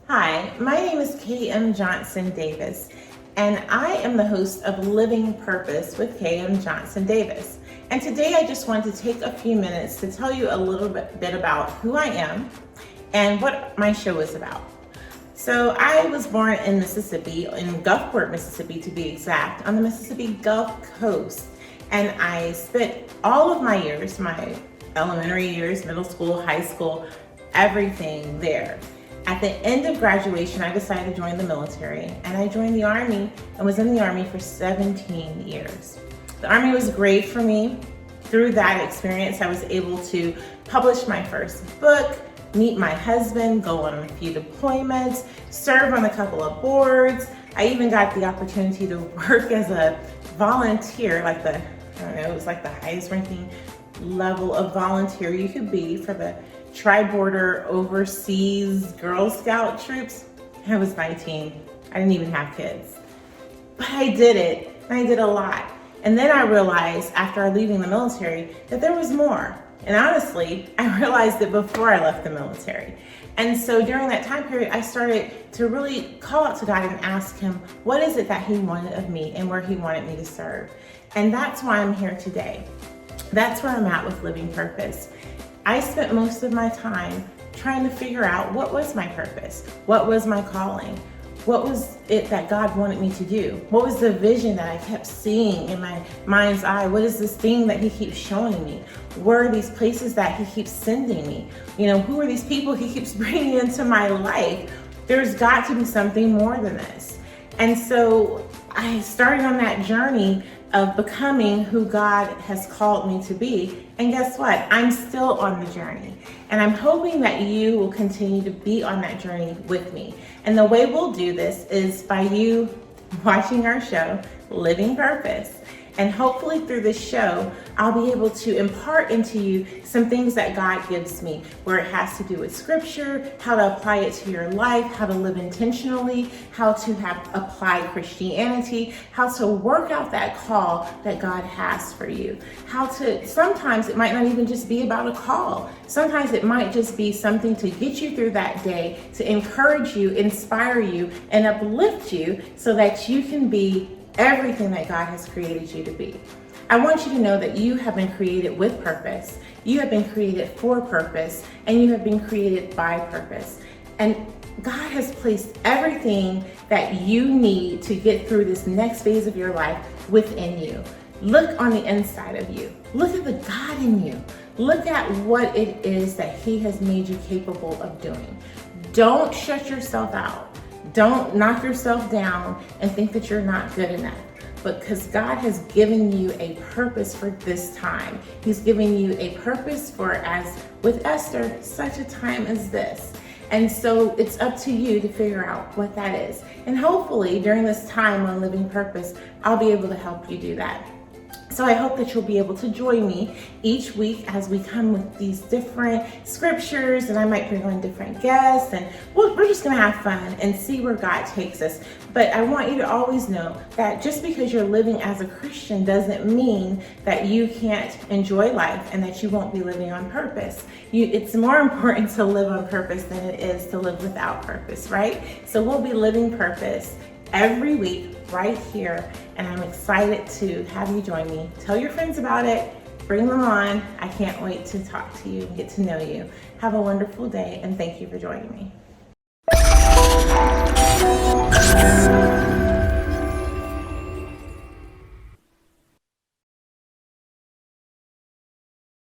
Hi, my name is KM Johnson Davis, and I am the host of Living Purpose with KM Johnson Davis. And today I just wanted to take a few minutes to tell you a little bit about who I am and what my show is about. So I was born in Mississippi, in Gulfport, Mississippi to be exact, on the Mississippi Gulf Coast. And I spent all of my years, my elementary years, middle school, high school, everything there. At the end of graduation, I decided to join the military, and I joined the Army and was in the Army for 17 years. The Army was great for me. Through that experience, I was able to publish my first book, meet my husband, go on a few deployments, serve on a couple of boards. I even got the opportunity to work as a volunteer, it was like the highest ranking level of volunteer you could be for the tri-border overseas Girl Scout troops. I was 19. I didn't even have kids. But I did it, and I did a lot. And then I realized after leaving the military that there was more. And honestly, I realized it before I left the military. And so during that time period, I started to really call out to God and ask Him, what is it that He wanted of me and where He wanted me to serve? And that's why I'm here today. That's where I'm at with Living Purpose. I spent most of my time trying to figure out what was my purpose, what was my calling, what was it that God wanted me to do, what was the vision that I kept seeing in my mind's eye, what is this thing that He keeps showing me, where are these places that He keeps sending me, who are these people He keeps bringing into my life. There's got to be something more than this. And so I started on that journey of becoming who God has called me to be. And guess what? I'm still on the journey. And I'm hoping that you will continue to be on that journey with me. And the way we'll do this is by you watching our show, Living Purpose. And hopefully through this show, I'll be able to impart into you some things that God gives me, where it has to do with scripture, how to apply it to your life, how to live intentionally, how to have applied Christianity, how to work out that call that God has for you. Sometimes it might not even just be about a call. Sometimes it might just be something to get you through that day, to encourage you, inspire you, and uplift you so that you can be everything that God has created you to be. I want you to know that you have been created with purpose. You have been created for purpose, and you have been created by purpose. And God has placed everything that you need to get through this next phase of your life within you. Look on the inside of you. Look at the God in you. Look at what it is that He has made you capable of doing. Don't shut yourself out. Don't knock yourself down and think that you're not good enough. Because God has given you a purpose for this time. He's given you a purpose for, as with Esther, such a time as this. And so it's up to you to figure out what that is. And hopefully during this time on Living Purpose, I'll be able to help you do that. So I hope that you'll be able to join me each week as we come with these different scriptures, and I might bring on different guests, and we're just gonna have fun and see where God takes us. But I want you to always know that just because you're living as a Christian doesn't mean that you can't enjoy life and that you won't be living on purpose. It's more important to live on purpose than it is to live without purpose, right? So we'll be living purpose every week right here, and I'm excited to have you join me. Tell your friends about it, bring them on. I can't wait to talk to you and get to know you. Have a wonderful day, and thank you for joining me.